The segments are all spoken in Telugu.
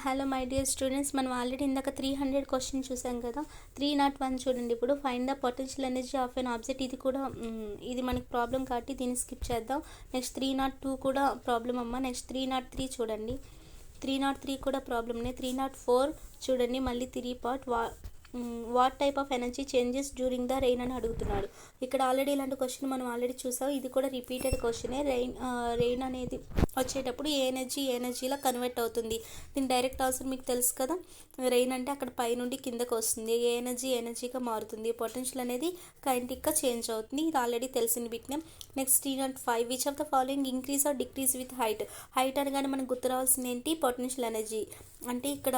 హలో మై డియర్ స్టూడెంట్స్, మనం ఆల్రెడీ ఇందాక 300 క్వశ్చన్ చూసాం కదా. 301 చూడండి. ఇప్పుడు find the potential energy of an object. ఇది కూడా ఇది మనకి ప్రాబ్లం కాబట్టి దీన్ని స్కిప్ చేద్దాం. నెక్స్ట్ 302 కూడా ప్రాబ్లం అమ్మ. నెక్స్ట్ 303 చూడండి. 303 కూడా ప్రాబ్లమ్నే. 304 చూడండి. మళ్ళీ 3 part what type of energy changes during the rain అని అడుగుతున్నాడు. ఇక్కడ ఆల్రెడీ ఇలాంటి క్వశ్చన్ మనం ఆల్రెడీ చూసాం. ఇది కూడా రిపీటెడ్ క్వశ్చనే. రెయిన్ అనేది వచ్చేటప్పుడు ఏ ఎనర్జీలో కన్వర్ట్ అవుతుంది. దీని డైరెక్ట్ ఆన్సర్ మీకు తెలుసు కదా. రెయిన్ అంటే అక్కడ పై నుండి కిందకు వస్తుంది. ఏ ఎనర్జీగా మారుతుంది. పొటెన్షియల్ అనేది కైనెటిక్గా చేంజ్ అవుతుంది. ఇది ఆల్రెడీ తెలిసిన బిట్నే. Next 305 which of the following increase or decrease with height అనగానే మనకు గుర్తు రావాల్సింది ఏంటి? Potential energy. అంటే ఇక్కడ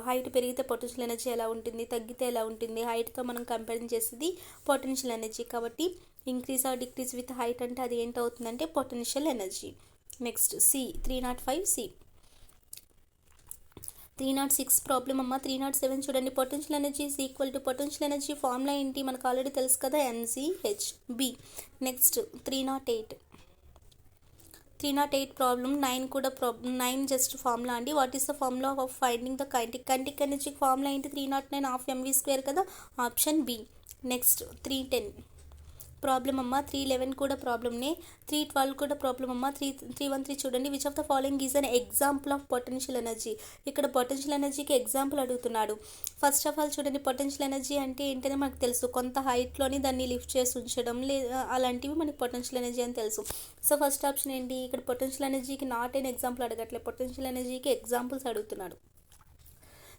హైట్ పెరిగితే పొటెన్షియల్ ఎనర్జీ ఎలా ఉంటుంది, తగ్గితే ఎలా ఉంటుంది, హైట్తో మనం కంపేర్ చేసేది పొటెన్షియల్ ఎనర్జీ. కాబట్టి increase or decrease with height అంటే అది ఏంటవుతుందంటే potential energy. Next 305 C. 306 problem అమ్మ. 307 చూడండి. Potential energy is equal to potential energy formula ఏంటి మనకు ఆల్రెడీ తెలుసు కదా, MgHb. నెక్స్ట్ 308 ప్రాబ్లం 9 కూడా 9 జస్ట్ ఫార్ములా అండి. What is the formula of finding the kinetic energy formula ఏంటి? 309 హాఫ్ mv² కదా, ఆప్షన్ బి. నెక్స్ట్ 310 ప్రాబ్లం అమ్మ. 311 కూడా ప్రాబ్లమ్నే. 312 కూడా ప్రాబ్లం అమ్మ. 313 చూడండి. Which of the following is an example of potential energy. ఇక్కడ పొటెన్షియల్ ఎనర్జీకి ఎగ్జాంపుల్ అడుగుతున్నాడు. ఫస్ట్ ఆఫ్ ఆల్ చూడండి, పొటెన్షియల్ ఎనర్జీ అంటే ఏంటనే మనకు తెలుసు. కొంత హైట్లోని దాన్ని లిఫ్ట్ చేసి ఉంచడం అలాంటివి మనకి పొటెన్షియల్ ఎనర్జీ అని తెలుసు. సో ఫస్ట్ ఆప్షన్ ఏంటి? ఇక్కడ పొటెన్షియల్ ఎనర్జీకి నాట్ ఎన్ ఎగ్జాంపుల్ అడగట్లేదు, పొటెన్షియల్ ఎనర్జీకి ఎగ్జాంపుల్స్ అడుగుతున్నాడు.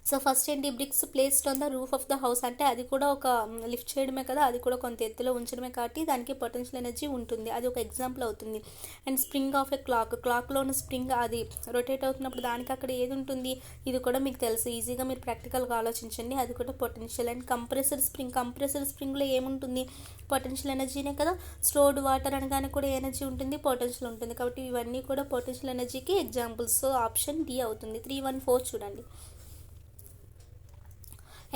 సో ఫస్ట్ ఏంటి? Bricks placed on the roof of the house అంటే అది కూడా ఒక లిఫ్ట్ చేయడమే కదా, అది కూడా కొంత ఎత్తులో ఉంచడమే కాబట్టి దానికి పొటెన్షియల్ ఎనర్జీ ఉంటుంది. అది ఒక ఎగ్జాంపుల్ అవుతుంది. అండ్ స్ప్రింగ్ ఆఫ్ ఎ క్లాక్లో ఉన్న స్ప్రింగ్ అది రొటేట్ అవుతున్నప్పుడు దానికి అక్కడ ఏది ఉంటుంది, ఇది కూడా మీకు తెలుసు. ఈజీగా మీరు ప్రాక్టికల్గా ఆలోచించండి. అది కూడా పొటెన్షియల్. అండ్ కంప్రెసర్ స్ప్రింగ్లో ఏముంటుంది? పొటెన్షియల్ ఎనర్జీనే కదా. స్టోర్డ్ వాటర్ అనగానే కూడా ఎనర్జీ ఉంటుంది, పొటెన్షియల్ ఉంటుంది. కాబట్టి ఇవన్నీ కూడా పొటెన్షియల్ ఎనర్జీకి ఎగ్జాంపుల్స్. సో ఆప్షన్ డి అవుతుంది. 314 చూడండి.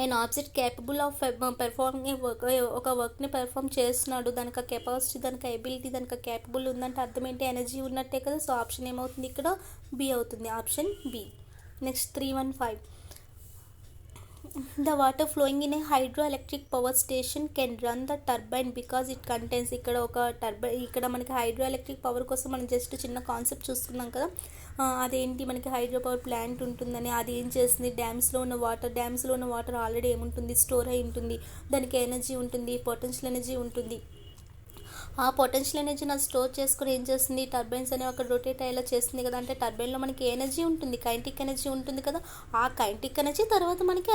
And object capable of performing ఒక వర్క్ని పెర్ఫామ్ చేస్తున్నాడు, దానికి కెపాసిటీ, దానికి ఎబిలిటీ, దానికి కేపబుల్ ఉందంటే అర్థం ఏంటి? ఎనర్జీ ఉన్నట్టే కదా. సో ఆప్షన్ ఏమవుతుంది ఇక్కడ? బి అవుతుంది, option B. Next 315 the water flowing in a hydro electric power station can run the turbine because it contains. ఇక్కడ ఒక టర్బైన్, ఇక్కడ మనకి హైడ్రో ఎలక్ట్రిక్ పవర్ కోసం మనం జస్ట్ చిన్న కాన్సెప్ట్ చూస్తున్నాం కదా. అదేంటి? మనకి హైడ్రో పవర్ ప్లాంట్ ఉంటుందని, అది ఏం చేస్తుంది? డ్యామ్స్లో ఉన్న వాటర్ ఆల్రెడీ ఏముంటుంది? స్టోర్ అయి ఉంటుంది. దానికి ఎనర్జీ ఉంటుంది, పొటెన్షియల్ ఎనర్జీ ఉంటుంది. ఆ పొటెన్షియల్ ఎనర్జీ నాకు స్టోర్ చేసుకుని ఏం చేస్తుంది? టర్బైన్స్ అనేవి అక్కడ రొటేట్ అయ్యేలా చేస్తుంది కదా. అంటే టర్బైన్లో మనకి ఎనర్జీ ఉంటుంది, కైనెటిక్ ఎనర్జీ ఉంటుంది కదా. ఆ కైనెటిక్ ఎనర్జీ తర్వాత మనకి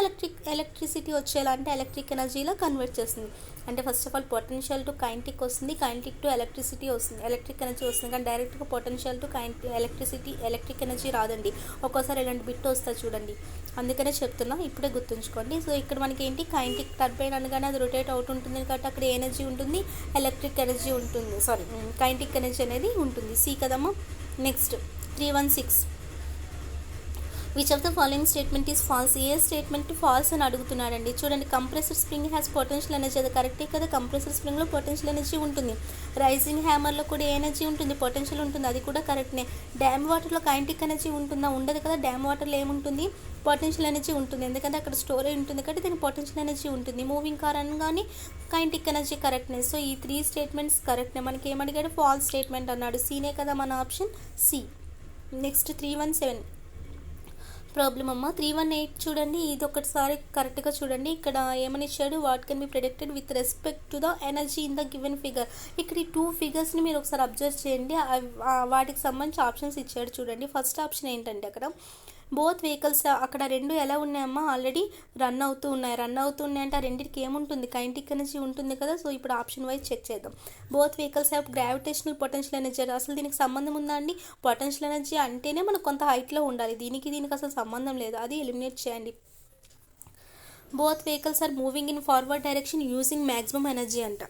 ఎలక్ట్రిసిటీ వచ్చేలా అంటే ఎలక్ట్రిక్ ఎనర్జీలో కన్వర్ట్ చేస్తుంది. అంటే first of all potential to kinetic వస్తుంది, కైనెటిక్ టు ఎలక్ట్రిసిటీ వస్తుంది, ఎలక్ట్రిక్ ఎనర్జీ వస్తుంది. కానీ డైరెక్ట్గా పొటెన్షియల్ టు ఎలక్ట్రిక్ ఎనర్జీ రాదండి. ఒక్కోసారి ఇలాంటి బిట్ వస్తుంది చూడండి. అందుకనే చెప్తున్నా, ఇప్పుడే గుర్తుంచుకోండి. సో ఇక్కడ మనకి ఏంటి? కైనెటిక్ టర్బైన్ అనగానే అది రొటేట్ అవుట్ ఉంటుంది కాబట్టి అక్కడ ఎనర్జీ ఉంటుంది, ఎలక్ట్రిక్ ఎనర్జీ ఉంటుంది, కైనెటిక్ ఎనర్జీ అనేది ఉంటుంది. సి కదమ్మా. Next 316 which of the following statement is false. A statement false అని అడుగుతున్నాడండి. చూడండి, compressor spring has potential energy. అది కరెక్టే కదా. కంప్రెసర్ స్ప్రింగ్లో పొటెన్షియల్ ఎనర్జీ ఉంటుంది. రైజింగ్ హ్యామర్లో కూడా ఎనర్జీ ఉంటుంది, పొటెన్షియల్ ఉంటుంది, అది కూడా కరెక్ట్నే. డ్యామ్ వాటర్లో కైనెటిక్ ఎనర్జీ ఉంటుందా? ఉండదు కదా. డ్యామ్ వాటర్లో ఏముంటుంది? పొటెన్షియల్ ఎనర్జీ ఉంటుంది, ఎందుకంటే అక్కడ స్టోరేజ్ ఉంటుంది కాబట్టి దానికి పొటెన్షియల్ ఎనర్జీ ఉంటుంది. మూవింగ్ కార్ అనగానే కైనెటిక్ ఎనర్జీ కరెక్ట్నే. సో ఈ 3 స్టేట్మెంట్స్ కరెక్ట్నే. మనకి ఏమడిగాడు? ఫాల్స్ స్టేట్మెంట్ అన్నాడు. సీనే కదా మన ఆప్షన్ సి. నెక్స్ట్ 317 ప్రాబ్లం అమ్మ. 318 చూడండి. ఇది ఒకటిసారి కరెక్ట్గా చూడండి. ఇక్కడ ఏమని ఇచ్చాడు? What can be predicted with respect to the energy in the given figure. ఇక్కడ ఈ 2 ఫిగర్స్ని మీరు ఒకసారి అబ్జర్వ్ చేయండి. వాటికి సంబంధించి ఆప్షన్స్ ఇచ్చాడు చూడండి. ఫస్ట్ ఆప్షన్ ఏంటంటే అక్కడ బోత్ వెహికల్స్, అక్కడ 2 ఎలా ఉన్నాయమ్మా? ఆల్రెడీ రన్ అవుతూ ఉన్నాయి అంటే ఆ రెండింటికి ఏముంటుంది? కైనెటిక్ ఎనర్జీ ఉంటుంది కదా. సో ఇప్పుడు ఆప్షన్ వైజ్ చెక్ చేద్దాం. Both vehicles have gravitational potential energy. అసలు దీనికి సంబంధం ఉందా అండి? పొటెన్షియల్ ఎనర్జీ అంటేనే మనకు కొంత హైట్లో ఉండాలి, దీనికి అసలు సంబంధం లేదు, అది ఎలిమినేట్ చేయండి. Both vehicles are moving in forward direction using maximum energy అంట.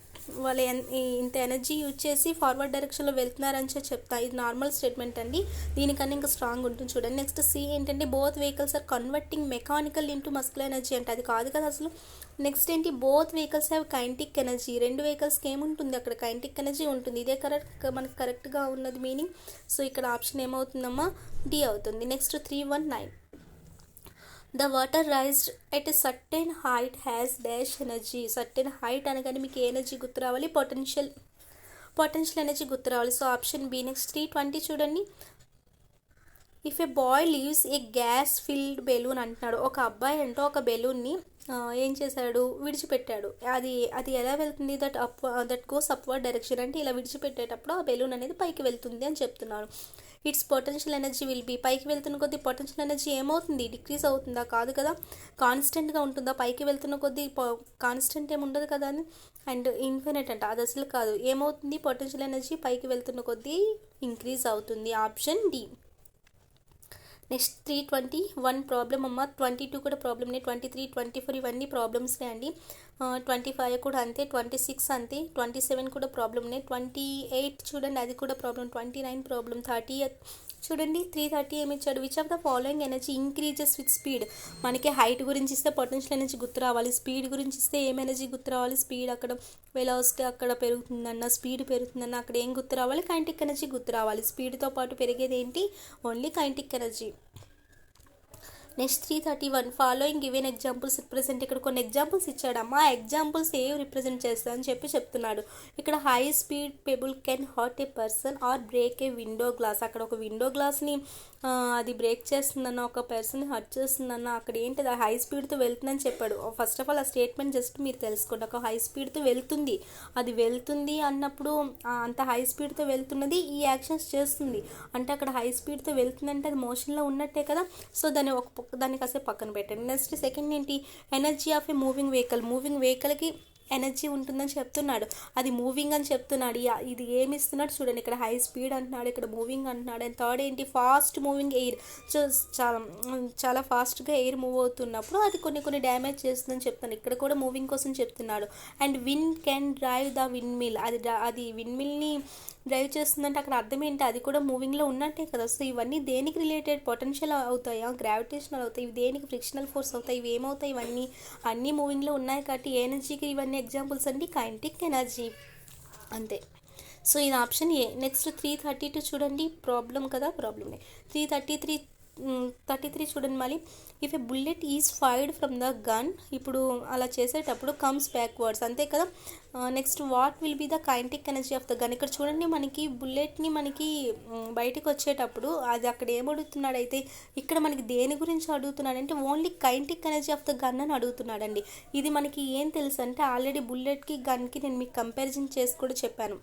వాళ్ళు ఇంత ఎనర్జీ యూజ్ చేసి ఫార్వర్డ్ డైరెక్షన్లో వెళ్తున్నారని చెప్తా. ఇది నార్మల్ స్టేట్మెంట్ అండి, దీనికన్నా ఇంకా స్ట్రాంగ్ ఉంటుంది చూడండి. నెక్స్ట్ సి ఏంటంటే both vehicles are converting mechanical into muscular energy అంటే అది కాదు కదా అసలు. నెక్స్ట్ ఏంటి? Both vehicles have kinetic energy. 2 వెహికల్స్కి ఏముంటుంది? అక్కడ కైనెటిక్ ఎనర్జీ ఉంటుంది. ఇదే మనకు కరెక్ట్గా ఉన్నది మీనింగ్. సో ఇక్కడ ఆప్షన్ ఏమవుతుందమ్మా? డి అవుతుంది. Next 319 the water raised at a certain height has dash energy. Certain height అనగానే మీకు ఏ ఎనర్జీ గుర్తు రావాలి? పొటెన్షియల్ ఎనర్జీ గుర్తు రావాలి. So option B. నెక్స్ట్ 320 చూడండి. If a boy leaves a gas filled balloon అంటున్నాడు. ఒక అబ్బాయి అంటే ఒక బెలూన్ని ఏం చేశాడు? విడిచిపెట్టాడు. అది ఎలా వెళ్తుంది? That goes upward direction. అంటే ఇలా విడిచిపెట్టేటప్పుడు ఆ బెలూన్ అనేది పైకి వెళ్తుంది అని చెప్తున్నాను. It's potential energy will be. పైకి వెళ్తున్న కొద్దీ పొటెన్షియల్ ఎనర్జీ ఏమవుతుంది? డిక్రీజ్ అవుతుందా? కాదు కదా. కాన్స్టెంట్గా ఉంటుందా? పైకి వెళ్తున్న కొద్దీ కాన్స్టెంట్ ఏమి ఉండదు కదా అని. అండ్ ఇన్ఫినిట్ అంట, అది అసలు కాదు. ఏమవుతుంది? పొటెన్షియల్ ఎనర్జీ పైకి వెళ్తున్న కొద్దీ ఇంక్రీజ్ అవుతుంది. Option D. నెక్స్ట్ 321 ప్రాబ్లమ్ అమ్మ. 22 కూడా ప్రాబ్లమ్నే. 23, 24 ఇవన్నీ ప్రాబ్లమ్స్నే అండి. 25 కూడా అంతే. 26 అంతే. 27 కూడా ప్రాబ్లమ్నే. 28 చూడండి, అది కూడా ప్రాబ్లం. 29 ప్రాబ్లం. 30 చూడండి. 330 ఏమి ఇచ్చాడు? Which of the following energy increases with speed. మనకి హైట్ గురించి ఇస్తే పొటెన్షియల్ ఎనర్జీ గుర్తు రావాలి. స్పీడ్ గురించి ఇస్తే ఏం ఎనర్జీ గుర్తు రావాలి? స్పీడ్ అక్కడ వెలాసిటీ అక్కడ పెరుగుతుందన్న, స్పీడ్ పెరుగుతుందన్న అక్కడ ఏం గుర్తు రావాలి? కైనెటిక్ ఎనర్జీ గుర్తు రావాలి. స్పీడ్తో పాటు పెరిగేది ఏంటి? Only kinetic energy. Next 331 following given examples represent. ఇక్కడ కొన్ని ఎగ్జాంపుల్స్ ఇచ్చాడమ్మా. ఆ ఎగ్జాంపుల్స్ ఏవి రిప్రజెంట్ చేస్తా అని చెప్తున్నాడు. ఇక్కడ high speed pebble can hurt A person or break A window glass. అక్కడ ఒక విండో గ్లాస్ని అది బ్రేక్ చేస్తుందన్న, ఒక పర్సన్ హర్ట్ చేస్తుందన్న. అక్కడ ఏంటి? అది హై స్పీడ్తో వెళ్తుందని చెప్పాడు. ఫస్ట్ ఆఫ్ ఆల్ ఆ స్టేట్మెంట్ జస్ట్ మీరు తెలుసుకోండి. ఒక హై స్పీడ్తో వెళ్తుంది, అది వెళ్తుంది అన్నప్పుడు అంత హై స్పీడ్తో వెళ్తున్నది ఈ యాక్షన్స్ చేస్తుంది అంటే అక్కడ హై స్పీడ్తో వెళ్తుందంటే అది మోషన్లో ఉన్నట్టే కదా. సో దాన్ని కాసేపు పక్కన పెట్టండి. నెక్స్ట్ సెకండ్ ఏంటి? ఎనర్జీ ఆఫ్ ఏ మూవింగ్ వెహికల్కి ఎనర్జీ ఉంటుందని చెప్తున్నాడు. అది మూవింగ్ అని చెప్తున్నాడు. ఇది ఏమి ఇస్తున్నాడు చూడండి. ఇక్కడ హై స్పీడ్ అంటున్నాడు, ఇక్కడ మూవింగ్ అంటున్నాడు. అండ్ థర్డ్ ఏంటి? Fast moving air. చాలా ఫాస్ట్గా ఎయిర్ మూవ్ అవుతున్నప్పుడు అది కొన్ని డ్యామేజ్ చేస్తుందని చెప్తాను. ఇక్కడ కూడా మూవింగ్ కోసం చెప్తున్నాడు. And wind can drive the windmill. అది విండ్ మిల్ని డ్రైవ్ చేస్తుందంటే అక్కడ అర్థం ఏంటి? అది కూడా మూవింగ్లో ఉన్నట్టే కదా. సో ఇవన్నీ దేనికి రిలేటెడ్? పొటెన్షియల్ అవుతాయా? గ్రావిటేషనల్ అవుతాయి. ఇవి దేనికి? ఫ్రిక్షనల్ ఫోర్స్ అవుతాయి. ఇవి ఏమవుతాయి? ఇవన్నీ అన్నీ మూవింగ్లో ఉన్నాయి కాబట్టి ఎనర్జీకి ఇవన్నీ ఎగ్జాంపుల్స్ అండి కైనెటిక్ ఎనర్జీ అంతే. సో ఇది ఆప్షన్ ఏ. నెక్స్ట్ 332 చూడండి. ప్రాబ్లం కదా, ప్రాబ్లమ్నే. 333 చూడండి మళ్ళీ. If A bullet is fired from the gun. ఇప్పుడు అలా చేసేటప్పుడు కమ్స్ బ్యాక్వర్డ్స్ అంతే కదా. Next what will be the kinetic energy of the gun. ఇక్కడ చూడండి, మనకి బుల్లెట్ని బయటకు వచ్చేటప్పుడు అది అక్కడ ఏమడుగుతున్నాడు అయితే ఇక్కడ మనకి దేని గురించి అడుగుతున్నాడంటే only kinetic energy of the gun అని అడుగుతున్నాడండి. ఇది మనకి ఏం తెలుసు అంటే ఆల్రెడీ బుల్లెట్కి గన్కి నేను మీకు కంపారిజన్ చేసి కూడా చెప్పాను.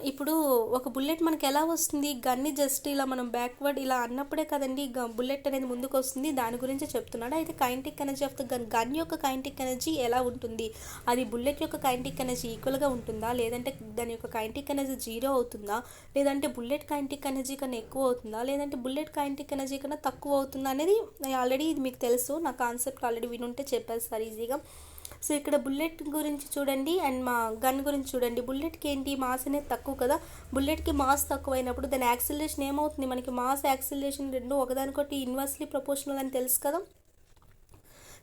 ఇప్పుడు ఒక బుల్లెట్ మనకి ఎలా వస్తుంది? గన్ని జస్ట్ ఇలా మనం బ్యాక్వర్డ్ ఇలా అన్నప్పుడే కదండి బుల్లెట్ అనేది ముందుకు వస్తుంది. దాని గురించి చెప్తున్నాడు. అయితే kinetic energy of the gun యొక్క కైనెటిక్ ఎనర్జీ ఎలా ఉంటుంది? అది బుల్లెట్ యొక్క కైనెటిక్ ఎనర్జీ ఈక్వల్గా ఉంటుందా, లేదంటే దాని యొక్క కైనెటిక్ ఎనర్జీ 0 అవుతుందా, లేదంటే బుల్లెట్ కైనెటిక్ ఎనర్జీ కన్నా ఎక్కువ అవుతుందా, లేదంటే బుల్లెట్ కైనెటిక్ ఎనర్జీ కన్నా తక్కువ అవుతుందా అనేది ఆల్రెడీ ఇది మీకు తెలుసు. నా కాన్సెప్ట్ ఆల్రెడీ వినుంటే చెప్పేస్తారు ఈజీగా. సో ఇక్కడ బుల్లెట్ గురించి చూడండి అండ్ మా గన్ గురించి చూడండి. బుల్లెట్కి ఏంటి? మాస్ అనేది తక్కువ కదా. బుల్లెట్కి మాస్ తక్కువ అయినప్పుడు దాని యాక్సిలరేషన్ ఏమవుతుంది? మనకి మాస్ యాక్సిలరేషన్ రెండు ఒకదానికొకటి ఇన్వర్స్లీ ప్రపోర్షనల్ అని తెలుసు కదా.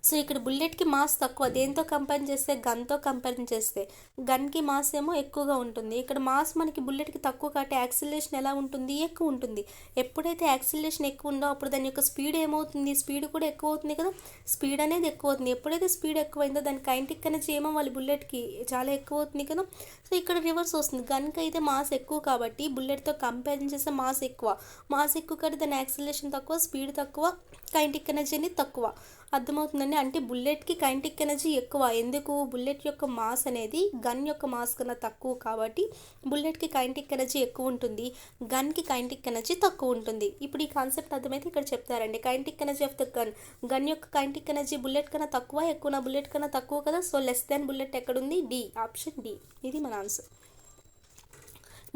సో ఇక్కడ బుల్లెట్కి మాస్ తక్కువ. దేంతో కంపేర్ చేస్తే? గన్తో కంపేర్ చేస్తే గన్కి మాస్ ఏమో ఎక్కువగా ఉంటుంది. ఇక్కడ మాస్ మనకి బుల్లెట్కి తక్కువ కాబట్టి యాక్సిలరేషన్ ఎలా ఉంటుంది? ఎక్కువ ఉంటుంది. ఎప్పుడైతే యాక్సిలరేషన్ ఎక్కువ ఉందో అప్పుడు దాని యొక్క స్పీడ్ ఏమవుతుంది? స్పీడ్ కూడా ఎక్కువ అవుతుంది కదా. స్పీడ్ అనేది ఎక్కువ అవుతుంది. ఎప్పుడైతే స్పీడ్ ఎక్కువైందో దాని కైనెటిక్ ఎనర్జీ ఏమవ్వాలి? బుల్లెట్కి చాలా ఎక్కువ అవుతుంది కదా. సో ఇక్కడ రివర్స్ వస్తుంది. గన్కి అయితే మాస్ ఎక్కువ కాబట్టి బుల్లెట్తో కంపేర్ చేస్తే మాస్ ఎక్కువ కాబట్టి దాని యాక్సిలరేషన్ తక్కువ, స్పీడ్ తక్కువ, కైనెటిక్ ఎనర్జీ అనేది తక్కువ. అర్థమవుతుందండి. అంటే బుల్లెట్కి కైనెటిక్ ఎనర్జీ ఎక్కువ. ఎందుకు? బుల్లెట్ యొక్క మాస్ అనేది గన్ యొక్క మాస్ కన్నా తక్కువ కాబట్టి బుల్లెట్కి కైనెటిక్ ఎనర్జీ ఎక్కువ ఉంటుంది, గన్కి కైనెటిక్ ఎనర్జీ తక్కువ ఉంటుంది. ఇప్పుడు ఈ కాన్సెప్ట్ అర్థమైతే ఇక్కడ చెప్తారండి. Kinetic energy of the gun యొక్క కైనెటిక్ ఎనర్జీ బుల్లెట్ కన్నా తక్కువ, ఎక్కువ. నా బుల్లెట్ కన్నా తక్కువ కదా. సో లెస్ దాన్ బుల్లెట్ ఎక్కడుంది? డి. Option D. ఇది మన ఆన్సర్.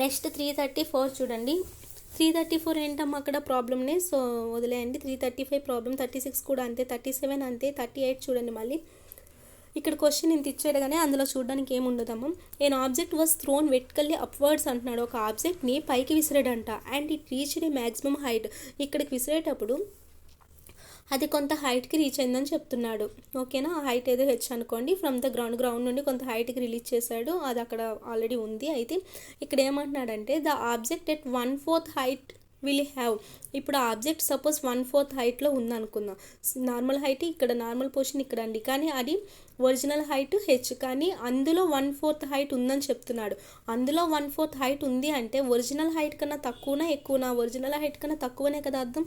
నెక్స్ట్ 334 చూడండి. 334 ఏంటమ్మా అక్కడ ప్రాబ్లమ్ని? సో వదిలేయండి. 335 ప్రాబ్లం. 36 కూడా అంతే. 37 అంతే. 38 చూడండి మళ్ళీ. ఇక్కడ క్వశ్చన్ ఇంత ఇచ్చాడు కానీ అందులో చూడడానికి ఏముండదమ్మా. An object was thrown vertically upwards అంటున్నాడు. ఒక ఆబ్జెక్ట్ని పైకి విసిరాడంట. And it reached a maximum height. ఇక్కడికి విసిరేటప్పుడు అది కొంత హైట్కి రీచ్ అయిందని చెప్తున్నాడు. ఓకేనా. ఆ హైట్ ఏదో హెచ్ అనుకోండి. ఫ్రమ్ ద గ్రౌండ్ నుండి కొంత హైట్కి రిలీజ్ చేశాడు. అది అక్కడ ఆల్రెడీ ఉంది. అయితే ఇక్కడ ఏమంటున్నాడంటే the object at 1/4 height will have. ఇప్పుడు ఆ ఆబ్జెక్ట్ సపోజ్ 1/4 హైట్లో ఉందనుకుందాం. నార్మల్ హైట్ ఇక్కడ, నార్మల్ పొజిషన్ ఇక్కడ అండి, కానీ అది ఒరిజినల్ హైట్ హెచ్, కానీ అందులో 1/4 హైట్ ఉందని చెప్తున్నాడు. అందులో 1/4 హైట్ ఉంది అంటే ఒరిజినల్ హైట్ కన్నా తక్కువనా ఎక్కువనా? ఒరిజినల్ హైట్ కన్నా తక్కువనే కదా అర్థం.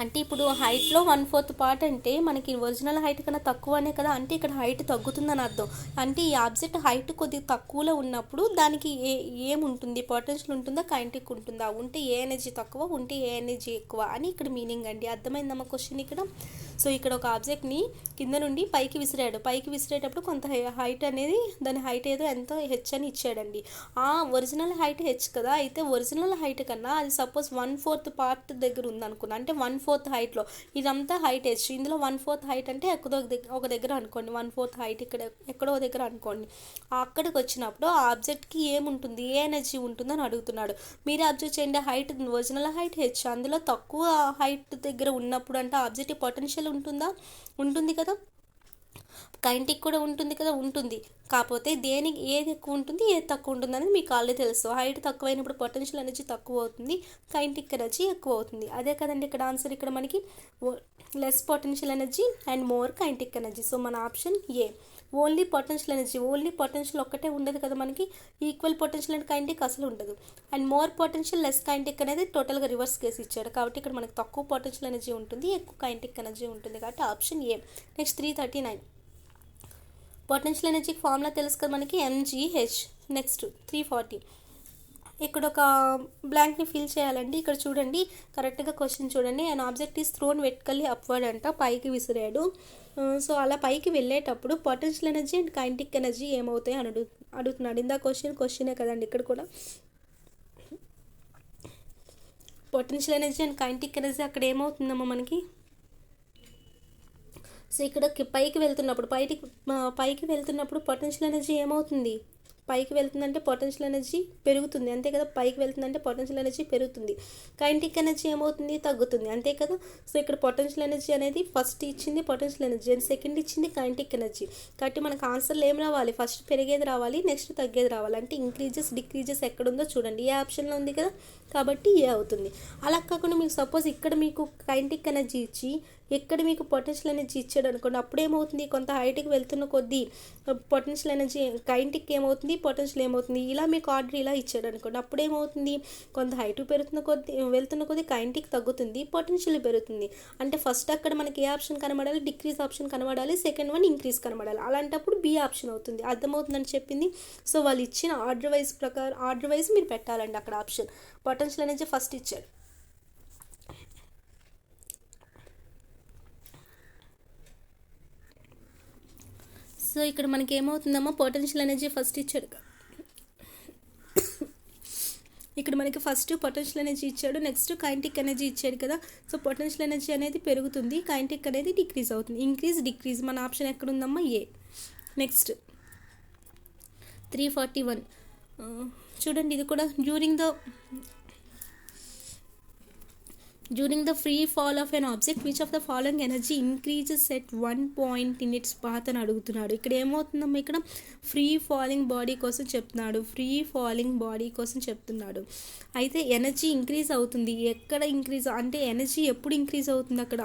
అంటే ఇప్పుడు హైట్లో 1/4 పార్ట్ అంటే మనకి ఒరిజినల్ హైట్ కన్నా తక్కువనే కదా, అంటే ఇక్కడ హైట్ తగ్గుతుందని అర్థం. అంటే ఈ ఆబ్జెక్ట్ హైట్ కొద్దిగా తక్కువలో ఉన్నప్పుడు దానికి ఏముంటుంది, పొటెన్షియల్ ఉంటుందా కైనెటిక్ ఉంటుందా? ఉంటే ఏ ఎనర్జీ తక్కువ, ఉంటే ఏ ఎనర్జీ ఎక్కువ అని ఇక్కడ మీనింగ్ అండి. అర్థమైందమ్మా క్వశ్చన్ ఇక్కడ. సో ఇక్కడ ఒక ఆబ్జెక్ట్ని కింద నుండి పైకి విసిరాడు, పైకి విసిరేటప్పుడు కొంత హైట్ అనేది, దాని హైట్ ఏదో ఎంతో హెచ్ అని ఇచ్చాడండి. ఆ ఒరిజినల్ హైట్ హెచ్ కదా, అయితే ఒరిజినల్ హైట్ కన్నా అది సపోజ్ 1/4 పార్ట్ దగ్గర ఉందనుకున్నా, అంటే 1/4 హైట్లో, ఇదంతా హైట్ హెచ్, ఇందులో 1/4 హైట్ అంటే ఒక దగ్గర అనుకోండి, 1/4 హైట్ ఇక్కడ ఎక్కడో దగ్గర అనుకోండి. అక్కడికి వచ్చినప్పుడు ఆ ఆబ్జెక్ట్కి ఏముంటుంది, ఏ ఎనర్జీ ఉంటుందని అడుగుతున్నాడు. మీరు అబ్జర్వ్ చేయండి, హైట్ ఒరిజినల్ హైట్ హెచ్, అందులో తక్కువ హైట్ దగ్గర ఉన్నప్పుడు అంటే ఆబ్జెక్ట్ పొటెన్షియల్ ఉంటుందా? ఉంటుంది కదా. కైనెటిక్ కూడా ఉంటుంది కదా, ఉంటుంది. కాకపోతే దేనికి ఏది ఎక్కువ ఉంటుంది, ఏది తక్కువ ఉంటుంది అనేది మీకు ఆల్రెడీ తెలుసు. హైట్ తక్కువైనప్పుడు పొటెన్షియల్ ఎనర్జీ తక్కువ అవుతుంది, కైనెటిక్ ఎనర్జీ ఎక్కువ అవుతుంది. అదే కదండి ఇక్కడ ఆన్సర్. ఇక్కడ మనకి less potential energy and more kinetic energy. So మన option A. Only potential energy, only potential ఒక్కటే ఉండదు కదా మనకి, ఈక్వల్ పొటెన్షియల్ అండ్ కైనెటిక్ అసలు ఉండదు. And more potential less kinetic అనేది టోటల్గా రివర్స్ కేసు ఇచ్చాడు. కాబట్టి ఇక్కడ మనకి తక్కువ పొటెన్షియల్ ఎనర్జీ ఉంటుంది, ఎక్కువ కైనెటిక్ ఎనర్జీ ఉంటుంది. కాబట్టి ఆప్షన్ ఏ. నెక్స్ట్ 339. పొటెన్షియల్ ఎనర్జీకి ఫార్ములా తెలుసు కదా మనకి, mgh. నెక్స్ట్ 340. ఇక్కడ ఒక బ్లాంక్ని ఫిల్ చేయాలండి. ఇక్కడ చూడండి, కరెక్ట్గా క్వశ్చన్ చూడండి. And object is throne vertically upward అంట, పైకి విసిరాడు. సో అలా పైకి వెళ్ళేటప్పుడు potential energy and kinetic energy ఏమవుతాయి అని అడుగుతున్నాడు. ఇందా క్వశ్చనే కదండి ఇక్కడ కూడా. Potential energy and kinetic energy అక్కడ ఏమవుతుందమ్మా మనకి. సో ఇక్కడ పైకి వెళ్తున్నప్పుడు పొటెన్షియల్ ఎనర్జీ ఏమవుతుంది, పైకి వెళ్తుందంటే పొటెన్షియల్ ఎనర్జీ పెరుగుతుంది, అంతే కదా. పైకి వెళ్తుందంటే పొటెన్షియల్ ఎనర్జీ పెరుగుతుంది, కైనెటిక్ ఎనర్జీ ఏమవుతుంది, తగ్గుతుంది, అంతే కదా. సో ఇక్కడ పొటెన్షియల్ ఎనర్జీ అనేది ఫస్ట్ ఇచ్చింది పొటెన్షియల్ ఎనర్జీ అండ్ సెకండ్ ఇచ్చింది కైనెటిక్ ఎనర్జీ. కాబట్టి మనకు ఆన్సర్లు ఏం రావాలి, ఫస్ట్ పెరిగేది రావాలి, నెక్స్ట్ తగ్గేది రావాలి. అంటే ఇంక్రీజెస్ డిక్రీజెస్ ఎక్కడుందో చూడండి, ఏ ఆప్షన్లో ఉంది కదా, కాబట్టి ఏ అవుతుంది. అలా కాకుండా మీకు సపోజ్ ఇక్కడ మీకు కైనెటిక్ ఎనర్జీ ఇచ్చి ఎక్కడ మీకు పొటెన్షియల్ ఎనర్జీ ఇచ్చాడు అనుకోండి, అప్పుడేమవుతుంది, కొంత హైట్కి వెళ్తున్న కొద్దీ పొటెన్షియల్ ఎనర్జీ, కైనెటిక్ ఏమవుతుంది, పొటెన్షియల్ ఏమవుతుంది, ఇలా మీకు ఆర్డర్ ఇలా ఇచ్చాడు అనుకోండి, అప్పుడేమవుతుంది, కొంత హైట్ వెళ్తున్న కొద్దీ కైనెటిక్ తగ్గుతుంది, పొటెన్షియల్ పెరుగుతుంది. అంటే ఫస్ట్ అక్కడ మనకి ఏ ఆప్షన్ కనబడాలి, డిక్రీజ్ ఆప్షన్ కనబడాలి, సెకండ్ వన్ ఇంక్రీజ్ కనబడాలి. అలాంటప్పుడు బి ఆప్షన్ అవుతుంది. అర్థమవుతుందని చెప్పింది. సో వాళ్ళు ఇచ్చిన ఆర్డర్ వైజ్ మీరు పెట్టాలండి అక్కడ ఆప్షన్. పొటెన్షియల్ ఎనర్జీ ఫస్ట్ ఇచ్చాడు. సో ఇక్కడ మనకి ఏమవుతుందమ్మా, పొటెన్షియల్ ఎనర్జీ ఫస్ట్ ఇచ్చాడు. ఇక్కడ మనకి ఫస్ట్ పొటెన్షియల్ ఎనర్జీ ఇచ్చాడు, నెక్స్ట్ కైనెటిక్ ఎనర్జీ ఇచ్చాడు కదా. సో పొటెన్షియల్ ఎనర్జీ అనేది పెరుగుతుంది, కైనెటిక్ అనేది డిక్రీజ్ అవుతుంది. ఇంక్రీజ్ డిక్రీజ్ మన ఆప్షన్ ఎక్కడుందమ్మా, ఏ. నెక్స్ట్ 341. చూడండి, ఇది కూడా during the free fall of an object which of the following energy increases at 1 point in it's path అని అడుగుతున్నాడు. ఇక్కడ ఏమవుతుందమ్మా, ఇక్కడ ఫ్రీ ఫాలింగ్ బాడీ కోసం చెప్తున్నాడు. అయితే ఎనర్జీ ఇంక్రీజ్ అవుతుంది, ఎక్కడ ఇంక్రీజ్ అంటే ఎనర్జీ ఎప్పుడు ఇంక్రీజ్ అవుతుంది అక్కడ,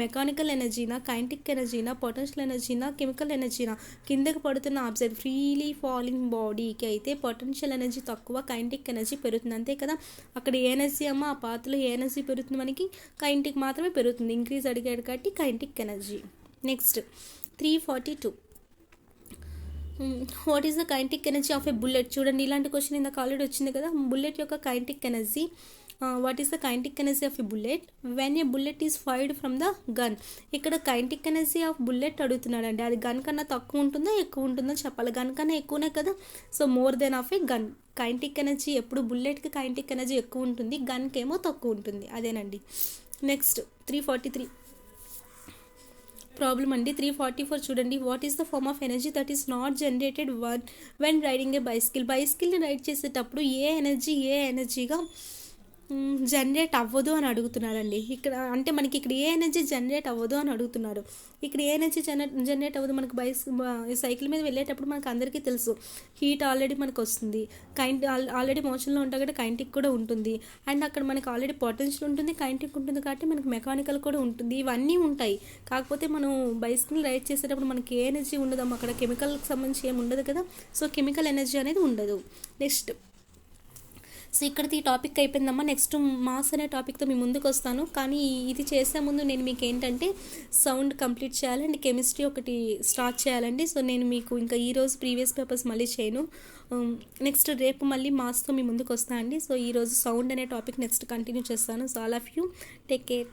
మెకానికల్ ఎనర్జీనా, కైనెటిక్ ఎనర్జీనా, పొటెన్షియల్ ఎనర్జీనా, కెమికల్ ఎనర్జీనా. కిందకి పడుతున్న ఆబ్జెక్ట్ ఫ్రీలీ ఫాలింగ్ బాడీకి అయితే పొటెన్షియల్ ఎనర్జీ తక్కువ, కైనెటిక్ ఎనర్జీ పెరుగుతుంది, అంతే కదా. అక్కడ ఏ ఎనర్జీ అమ్మ, ఆ పాత్రలో ఏ ఎనర్జీ పెరుగుతుంది మనకి, కైనెటిక్ మాత్రమే పెరుగుతుంది. ఇంక్రీజ్ అడిగాడు కాబట్టి kinetic energy. Next 342. What is the kinetic energy of a bullet. చూడండి, ఇలాంటి క్వశ్చన్ ఇందాక ఆల్రెడీ వచ్చింది కదా. బుల్లెట్ యొక్క kinetic energy, what is the kinetic energy of a bullet when a bullet is fired from the gun. ఇక్కడ కైనెటిక్ ఎనర్జీ ఆఫ్ బుల్లెట్ అడుగుతున్నాడండి. అది గన్ కన్నా తక్కువ ఉంటుందా ఎక్కువ ఉంటుందో చెప్పాలి. గన్ కన్నా ఎక్కువనే కదా. So more than of A gun. Kinetic energy ఎప్పుడు బుల్లెట్కి కైనెటిక్ ఎనర్జీ ఎక్కువ ఉంటుంది, గన్కి ఏమో తక్కువ ఉంటుంది, అదేనండి. నెక్స్ట్ 343 ప్రాబ్లం అండి. 344 చూడండి. What is the form of energy that is not generated when riding a బైసికల్ని రైడ్ చేసేటప్పుడు ఏ ఎనర్జీగా జనరేట్ అవ్వదు అని అడుగుతున్నారండి. ఇక్కడ అంటే మనకి ఇక్కడ ఏ ఎనర్జీ జనరేట్ అవ్వదు అని అడుగుతున్నారు. ఇక్కడ ఏ ఎనర్జీ జనరేట్ అవ్వదు మనకు సైకిల్ మీద వెళ్ళేటప్పుడు మనకు అందరికీ తెలుసు హీట్ ఆల్రెడీ మనకు వస్తుంది. ఆల్రెడీ మోషన్లో ఉంటాం కాబట్టి కైనెటిక్ కూడా ఉంటుంది. అండ్ అక్కడ మనకు ఆల్రెడీ పొటెన్షియల్ ఉంటుంది, కైనెటిక్ ఉంటుంది, కాబట్టి మనకు మెకానికల్ కూడా ఉంటుంది. ఇవన్నీ ఉంటాయి. కాకపోతే మనం బైసికల్ రైడ్ చేసేటప్పుడు మనకి ఏ ఎనర్జీ ఉండదు అక్కడ, కెమికల్కి సంబంధించి ఏమి ఉండదు కదా. సో కెమికల్ ఎనర్జీ అనేది ఉండదు. నెక్స్ట్, సో ఇక్కడితో ఈ టాపిక్ అయిపోయిందమ్మా. నెక్స్ట్ మాస్ అనే టాపిక్తో మీ ముందుకు వస్తాను. కానీ ఇది చేసే ముందు నేను మీకు ఏంటంటే సౌండ్ కంప్లీట్ చేయాలి అండ్ కెమిస్ట్రీ ఒకటి స్టార్ట్ చేయాలండి. సో నేను మీకు ఇంకా ఈరోజు ప్రీవియస్ పేపర్స్ మళ్ళీ చేయను. నెక్స్ట్ రేపు మళ్ళీ మాస్తో మీ ముందుకు వస్తాను అండి. సో ఈరోజు సౌండ్ అనే టాపిక్ నెక్స్ట్ కంటిన్యూ చేస్తాను. So all of you take care.